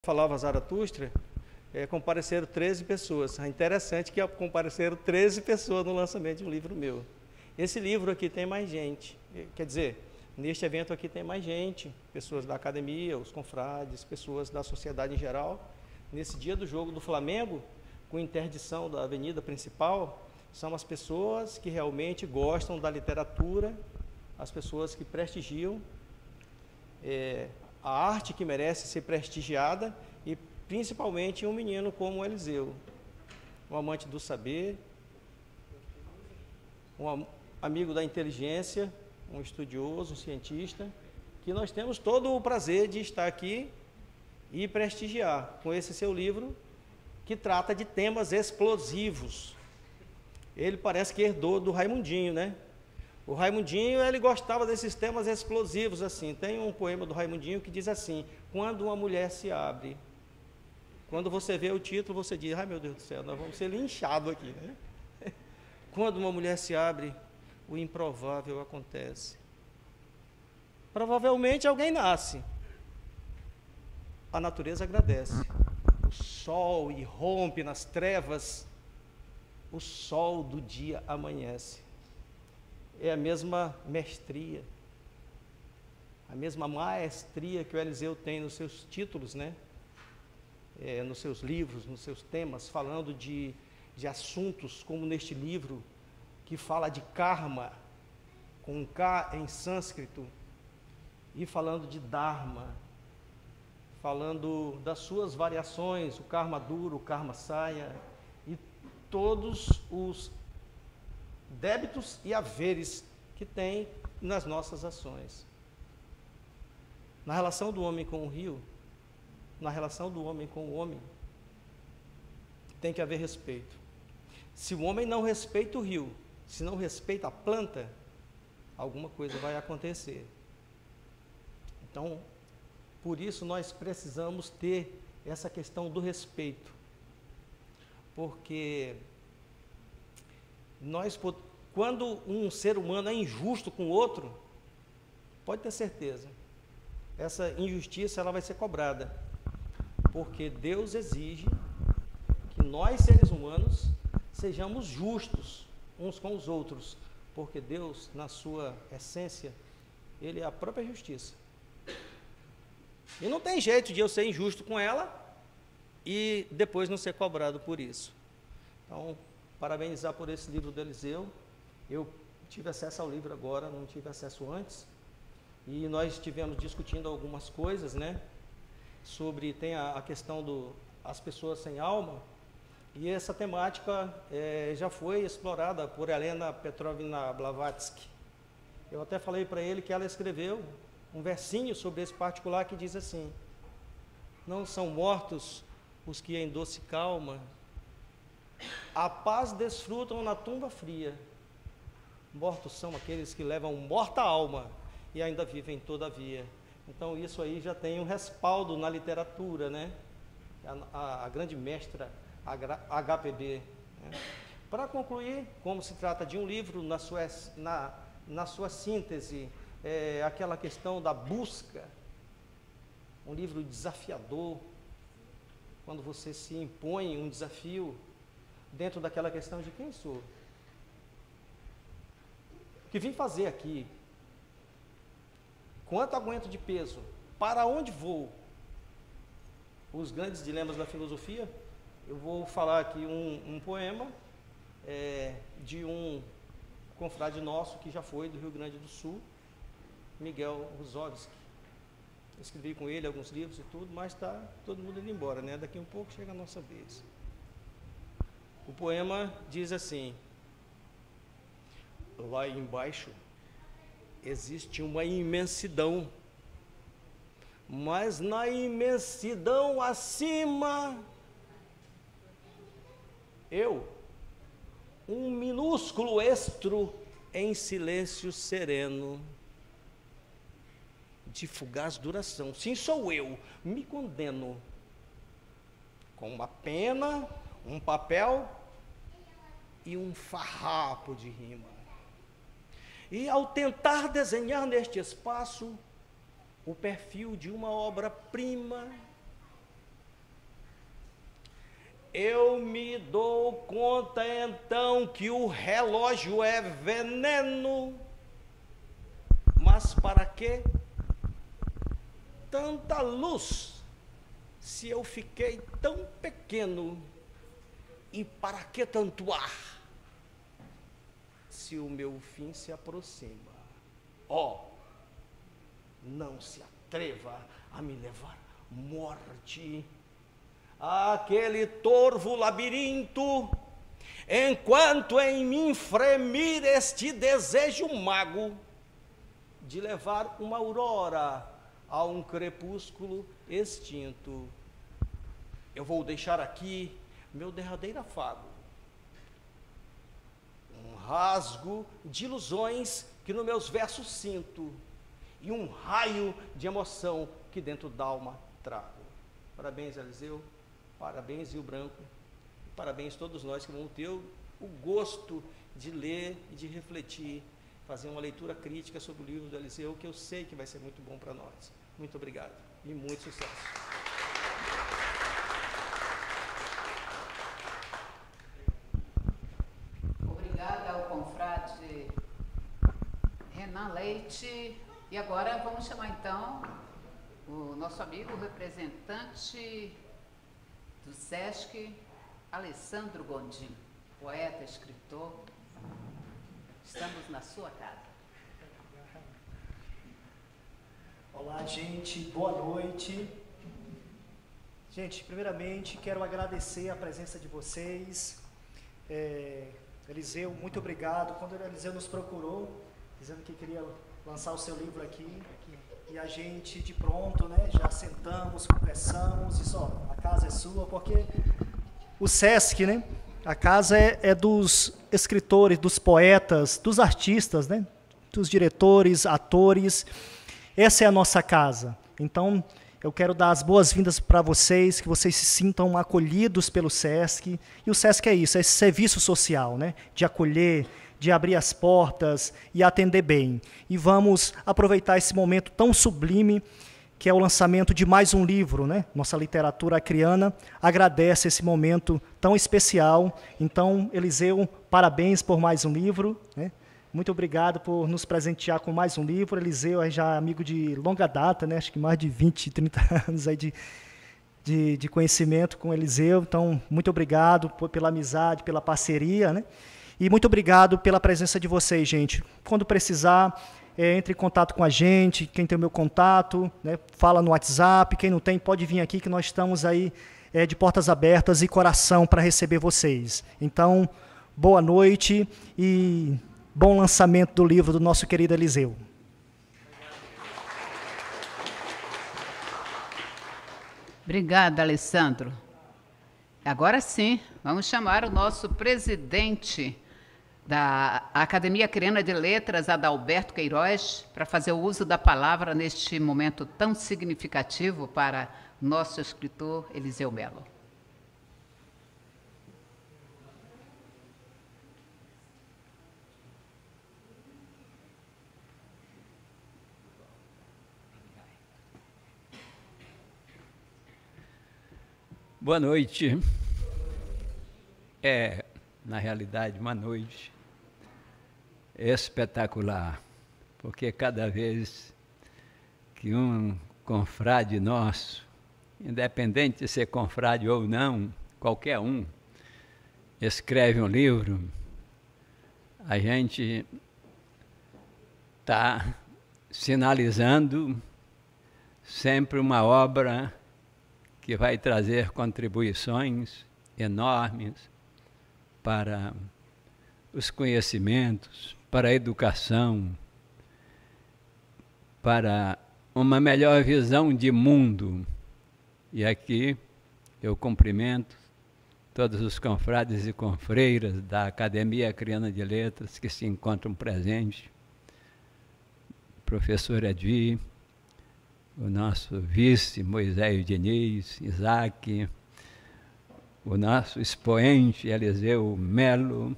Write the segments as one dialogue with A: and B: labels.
A: Falava Zaratustra, compareceram 13 pessoas. É interessante que compareceram 13 pessoas no lançamento de um livro meu. Esse livro aqui tem mais gente, quer dizer, neste evento aqui tem mais gente, pessoas da academia, os confrades, pessoas da sociedade em geral. Nesse dia do jogo do Flamengo, com interdição da avenida principal, são as pessoas que realmente gostam da literatura, as pessoas que prestigiam a arte que merece ser prestigiada, e principalmente um menino como o Eliseu, um amante do saber, um amigo da inteligência, um estudioso, um cientista, que nós temos todo o prazer de estar aqui e prestigiar com esse seu livro, que trata de temas explosivos. Ele parece que herdou do Raimundinho, né? O Raimundinho, ele gostava desses temas explosivos, assim. Tem um poema do Raimundinho que diz assim: quando uma mulher se abre. Quando você vê o título, você diz: ai meu Deus do céu, nós vamos ser linchados aqui, né? Quando uma mulher se abre, o improvável acontece. Provavelmente alguém nasce. A natureza agradece. O sol irrompe nas trevas, o sol do dia amanhece. É a mesma mestria, a mesma maestria que o Eliseu tem nos seus títulos, né? Nos seus livros, nos seus temas, falando de assuntos como neste livro, que fala de karma, com K em sânscrito, e falando de dharma, falando das suas variações, o karma duro, o karma saya, e todos os débitos e haveres que tem nas nossas ações. Na relação do homem com o rio, na relação do homem com o homem, tem que haver respeito. Se o homem não respeita o rio, se não respeita a planta, alguma coisa vai acontecer. Então, por isso nós precisamos ter essa questão do respeito, porque quando um ser humano é injusto com o outro, pode ter certeza, essa injustiça ela vai ser cobrada, porque Deus exige que nós, seres humanos, sejamos justos uns com os outros, porque Deus, na sua essência, Ele é a própria justiça. E não tem jeito de eu ser injusto com ela e depois não ser cobrado por isso. Então, parabenizar por esse livro do Eliseu. Eu tive acesso ao livro agora, não tive acesso antes, e nós estivemos discutindo algumas coisas, né? Tem a questão das pessoas sem alma, e essa temática já foi explorada por Helena Petrovna Blavatsky. Eu até falei para ele que ela escreveu um versinho sobre esse particular que diz assim: não são mortos os que em doce calma a paz desfrutam na tumba fria. Mortos são aqueles que levam morta alma e ainda vivem todavia. Então isso aí já tem um respaldo na literatura, né? A grande mestra HPB. Né? Para concluir, como se trata de um livro, na sua síntese, aquela questão da busca, um livro desafiador, quando você se impõe um desafio, dentro daquela questão de quem sou, o que vim fazer aqui, quanto aguento de peso, para onde vou, os grandes dilemas da filosofia. Eu vou falar aqui um poema de um confrade nosso que já foi do Rio Grande do Sul, Miguel Ruzovski. Eu escrevi com ele alguns livros e tudo, mas está todo mundo indo embora, né? Daqui um pouco chega a nossa vez. O poema diz assim: lá embaixo existe uma imensidão, mas na imensidão acima, eu, um minúsculo estro em silêncio sereno, de fugaz duração. Sim, sou eu, me condeno, com uma pena, um papel e um farrapo de rima. E ao tentar desenhar neste espaço o perfil de uma obra-prima, eu me dou conta então que o relógio é veneno. Mas para que tanta luz, se eu fiquei tão pequeno? E para que tanto ar, se o meu fim se aproxima? Ó, não se atreva a me levar morte, aquele torvo labirinto, enquanto em mim fremir este desejo mago de levar uma aurora a um crepúsculo extinto. Eu vou deixar aqui meu derradeiro afago, um rasgo de ilusões que nos meus versos sinto, e um raio de emoção que dentro da alma trago. Parabéns, Eliseu, parabéns, Rio Branco, parabéns a todos nós que vamos ter o gosto de ler e de refletir, fazer uma leitura crítica sobre o livro do Eliseu, que eu sei que vai ser muito bom para nós. Muito obrigado e muito sucesso.
B: Obrigada ao confrade Renan Leite. E agora vamos chamar então o nosso amigo representante do SESC, Alessandro Gondim, poeta, escritor. Estamos na sua casa.
C: Olá, gente, boa noite. Gente, primeiramente quero agradecer a presença de vocês. Eliseu, muito obrigado. Quando o Eliseu nos procurou, dizendo que queria lançar o seu livro aqui, e a gente de pronto, né, já sentamos, conversamos, e só, a casa é sua, porque o SESC, né, a casa é dos escritores, dos poetas, dos artistas, né, dos diretores, atores. Essa é a nossa casa. Então, eu quero dar as boas-vindas para vocês, que vocês se sintam acolhidos pelo SESC. E o SESC é isso, é esse serviço social, né, de acolher, de abrir as portas e atender bem. E vamos aproveitar esse momento tão sublime, que é o lançamento de mais um livro, né? Nossa literatura acriana agradece esse momento tão especial. Então, Eliseu, parabéns por mais um livro, né? Muito obrigado por nos presentear com mais um livro. Eliseu é já amigo de longa data, né? Acho que mais de 20, 30 anos aí de conhecimento com Eliseu. Então, muito obrigado pela amizade, pela parceria, né? E muito obrigado pela presença de vocês, gente. Quando precisar, entre em contato com a gente. Quem tem o meu contato, né, fala no WhatsApp. Quem não tem, pode vir aqui, que nós estamos aí de portas abertas e coração para receber vocês. Então, boa noite e bom lançamento do livro do nosso querido Eliseu.
B: Obrigada, Alessandro. Agora sim, vamos chamar o nosso presidente da Academia Acriana de Letras, Adalberto Queiroz, para fazer o uso da palavra neste momento tão significativo para nosso escritor Eliseu Melo.
D: Boa noite. Na realidade, uma noite espetacular, porque cada vez que um confrade nosso, independente de ser confrade ou não, qualquer um, escreve um livro, a gente está sinalizando sempre uma obra que vai trazer contribuições enormes para os conhecimentos, para a educação, para uma melhor visão de mundo. E aqui eu cumprimento todos os confrades e confreiras da Academia Acriana de Letras que se encontram presentes, professor Edvi, o nosso vice Moisés Diniz, Isaac, o nosso expoente Eliseu Melo,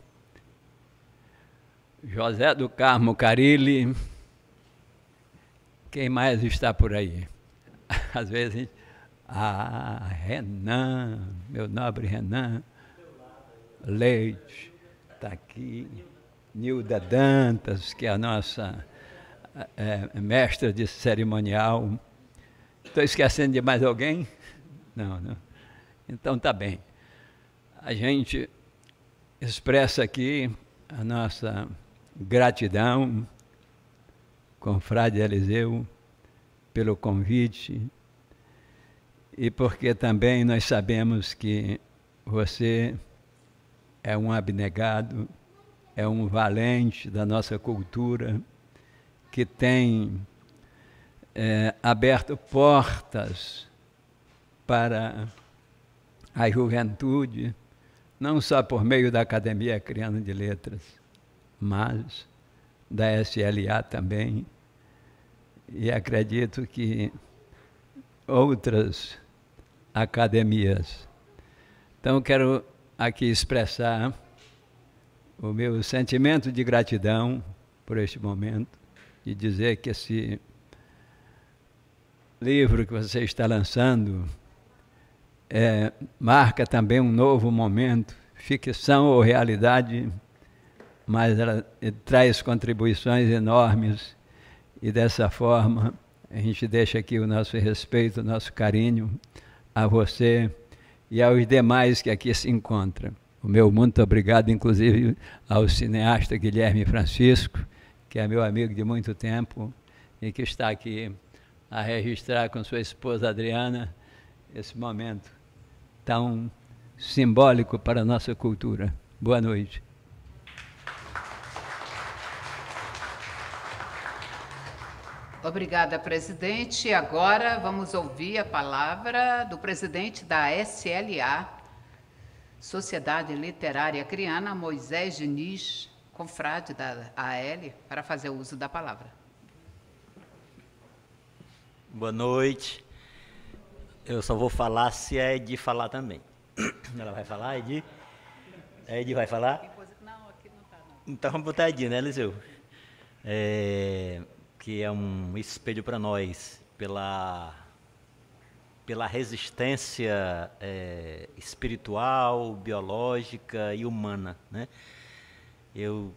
D: José do Carmo Carilli, quem mais está por aí? Às vezes Ah, Renan, meu nobre Renan Leite, está aqui. Nilda Dantas, que é a nossa mestra de cerimonial. Estou esquecendo de mais alguém? Não, não. Então tá bem. A gente expressa aqui a nossa gratidão, confrade Eliseu, pelo convite e porque também nós sabemos que você é um abnegado, é um valente da nossa cultura, que tem aberto portas para a juventude, não só por meio da Academia Acreana de Letras, mas da SLA também, e acredito que outras academias. Então, quero aqui expressar o meu sentimento de gratidão por este momento e dizer que esse livro que você está lançando marca também um novo momento, ficção ou realidade, mas ela traz contribuições enormes e dessa forma a gente deixa aqui o nosso respeito, o nosso carinho a você e aos demais que aqui se encontram. O meu muito obrigado, inclusive, ao cineasta Guilherme Francisco, que é meu amigo de muito tempo e que está aqui a registrar com sua esposa Adriana esse momento tão simbólico para a nossa cultura. Boa noite.
B: Obrigada, presidente. Agora vamos ouvir a palavra do presidente da SLA, Sociedade Literária Acreana, Moisés Diniz, confrade da AL, para fazer uso da palavra.
E: Boa noite. Eu só vou falar se a Edi falar também. Ela vai falar, Edi? A Edi vai falar?
B: Não, aqui não está, não.
E: Então vamos botar a Edi, né, Eliseu? Que é um espelho para nós, pela resistência espiritual, biológica e humana, né? Eu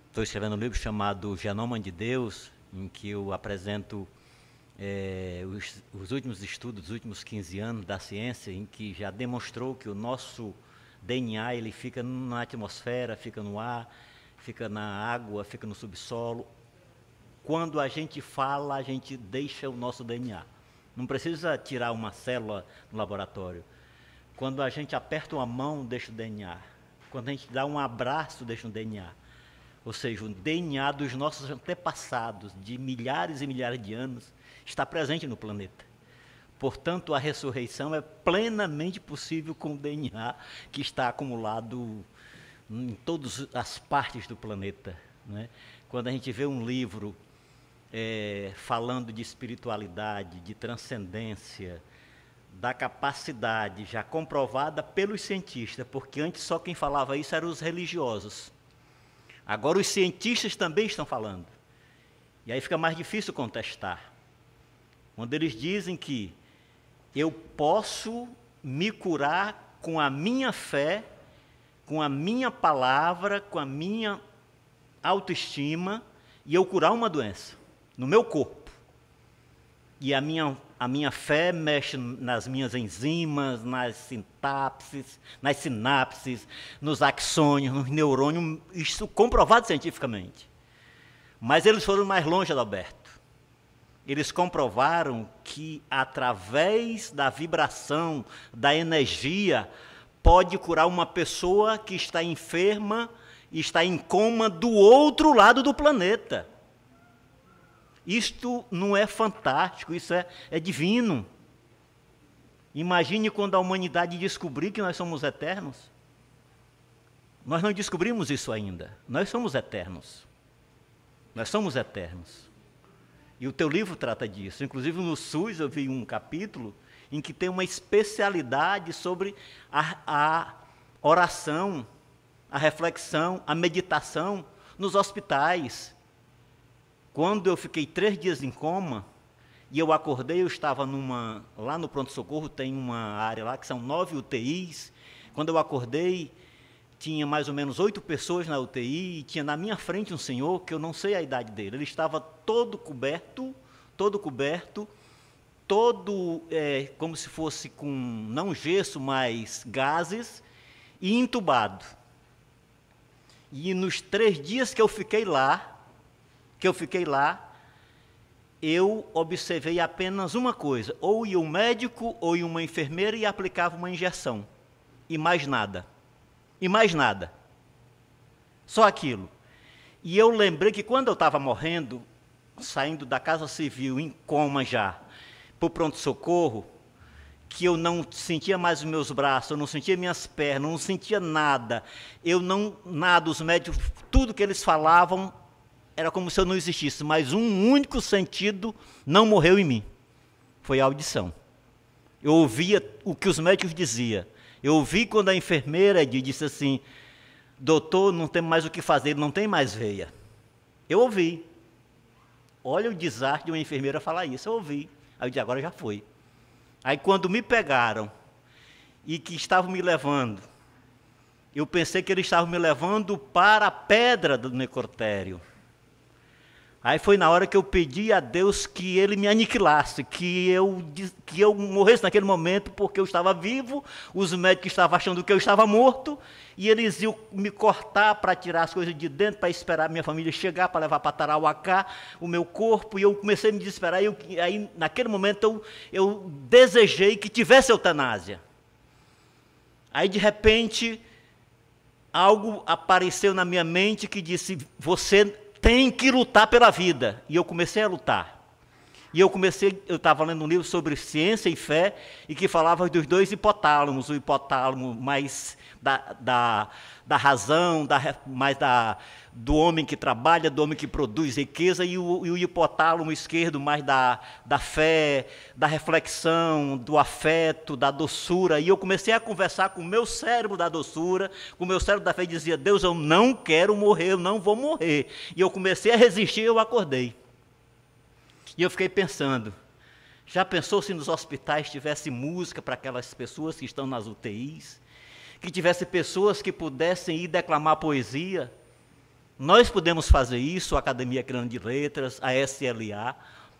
E: estou escrevendo um livro chamado Genoma de Deus, em que eu apresento os últimos estudos, os últimos 15 anos da ciência, em que já demonstrou que o nosso DNA ele fica na atmosfera, fica no ar, fica na água, fica no subsolo. Quando a gente fala, a gente deixa o nosso DNA. Não precisa tirar uma célula no laboratório. Quando a gente aperta uma mão, deixa o DNA. Quando a gente dá um abraço, deixa o DNA. Ou seja, o DNA dos nossos antepassados, de milhares e milhares de anos, está presente no planeta. Portanto, a ressurreição é plenamente possível com o DNA que está acumulado em todas as partes do planeta, né? Quando a gente vê um livro falando de espiritualidade, de transcendência, da capacidade já comprovada pelos cientistas, porque antes só quem falava isso eram os religiosos. Agora os cientistas também estão falando. E aí fica mais difícil contestar. Quando eles dizem que eu posso me curar com a minha fé, com a minha palavra, com a minha autoestima, e eu curar uma doença no meu corpo. E a minha fé mexe nas minhas enzimas, nas sinapses, nos axônios, nos neurônios, isso comprovado cientificamente. Mas eles foram mais longe, Adalberto. Eles comprovaram que, através da vibração, da energia, pode curar uma pessoa que está enferma e está em coma do outro lado do planeta. Isto não é fantástico, isso é divino. Imagine quando a humanidade descobrir que nós somos eternos. Nós não descobrimos isso ainda. Nós somos eternos. Nós somos eternos. E o teu livro trata disso. Inclusive no SUS eu vi um capítulo em que tem uma especialidade sobre a oração, a reflexão, a meditação nos hospitais. Quando eu fiquei 3 dias em coma, e eu acordei, eu estava lá no pronto-socorro, tem uma área lá que são 9 UTIs. Quando eu acordei, tinha mais ou menos 8 pessoas na UTI, e tinha na minha frente um senhor, que eu não sei a idade dele, ele estava todo coberto, como se fosse com, não gesso, mas gases, e entubado. E nos 3 dias que eu fiquei lá, eu observei apenas uma coisa: ou ia um médico ou ia uma enfermeira e aplicava uma injeção, e mais nada, só aquilo. E eu lembrei que quando eu estava morrendo, saindo da casa civil em coma já, para o pronto-socorro, que eu não sentia mais os meus braços, eu não sentia minhas pernas, não sentia nada, nada, os médicos, tudo que eles falavam, era como se eu não existisse, mas um único sentido não morreu em mim, foi a audição. Eu ouvia o que os médicos diziam. Eu ouvi quando a enfermeira disse assim: doutor, não tem mais o que fazer, ele não tem mais veia. Eu ouvi. Olha o desastre de uma enfermeira falar isso, eu ouvi. Aí eu disse: agora já foi. Aí quando me pegaram e que estavam me levando, eu pensei que eles estavam me levando para a pedra do necrotério. Aí foi na hora que eu pedi a Deus que Ele me aniquilasse, que eu morresse naquele momento, porque eu estava vivo, os médicos estavam achando que eu estava morto, e eles iam me cortar para tirar as coisas de dentro, para esperar a minha família chegar, para levar para Tarauacá o meu corpo, e eu comecei a me desesperar, e aí naquele momento eu desejei que tivesse eutanásia. Aí de repente, algo apareceu na minha mente que disse: você tem que lutar pela vida. E eu comecei a lutar. E eu estava lendo um livro sobre ciência e fé, e que falava dos 2 hipotálamos, o hipotálamo mais da razão, mais do homem que trabalha, do homem que produz riqueza, e o hipotálamo esquerdo mais da fé, da reflexão, do afeto, da doçura. E eu comecei a conversar com o meu cérebro da doçura, com o meu cérebro da fé, e dizia: Deus, eu não quero morrer, eu não vou morrer. E eu comecei a resistir, e eu acordei. E eu fiquei pensando: já pensou se nos hospitais tivesse música para aquelas pessoas que estão nas UTIs? Que tivesse pessoas que pudessem ir declamar poesia? Nós podemos fazer isso, a Academia Crânio de Letras, a SLA,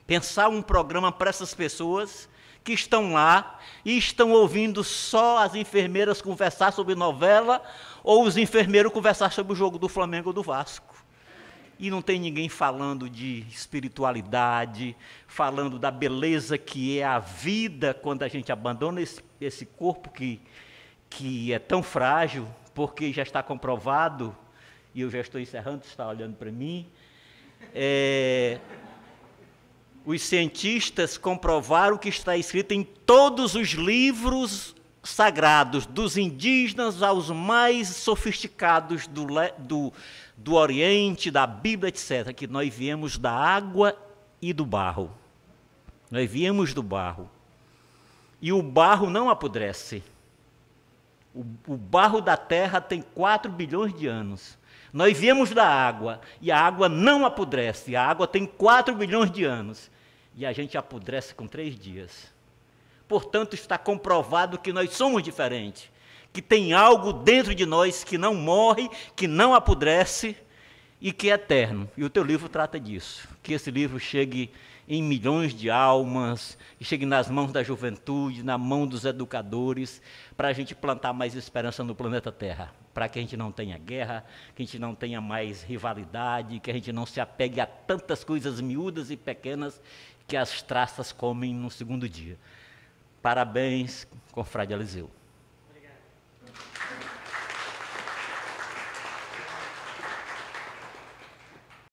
E: pensar um programa para essas pessoas que estão lá e estão ouvindo só as enfermeiras conversar sobre novela, ou os enfermeiros conversar sobre o jogo do Flamengo ou do Vasco. E não tem ninguém falando de espiritualidade, falando da beleza que é a vida quando a gente abandona esse corpo que é tão frágil, porque já está comprovado, e eu já estou encerrando, você está olhando para mim, os cientistas comprovaram o que está escrito em todos os livros sagrados, dos indígenas aos mais sofisticados do Oriente, da Bíblia, etc., que nós viemos da água e do barro. Nós viemos do barro. E o barro não apodrece. O barro da terra tem 4 bilhões de anos. Nós viemos da água, e a água não apodrece. A água tem 4 bilhões de anos. E a gente apodrece com 3 dias. Portanto, está comprovado que nós somos diferentes, que tem algo dentro de nós que não morre, que não apodrece e que é eterno. E o teu livro trata disso, que esse livro chegue em milhões de almas, que chegue nas mãos da juventude, na mão dos educadores, para a gente plantar mais esperança no planeta Terra, para que a gente não tenha guerra, que a gente não tenha mais rivalidade, que a gente não se apegue a tantas coisas miúdas e pequenas que as traças comem no segundo dia. Parabéns, confrade Eliseu.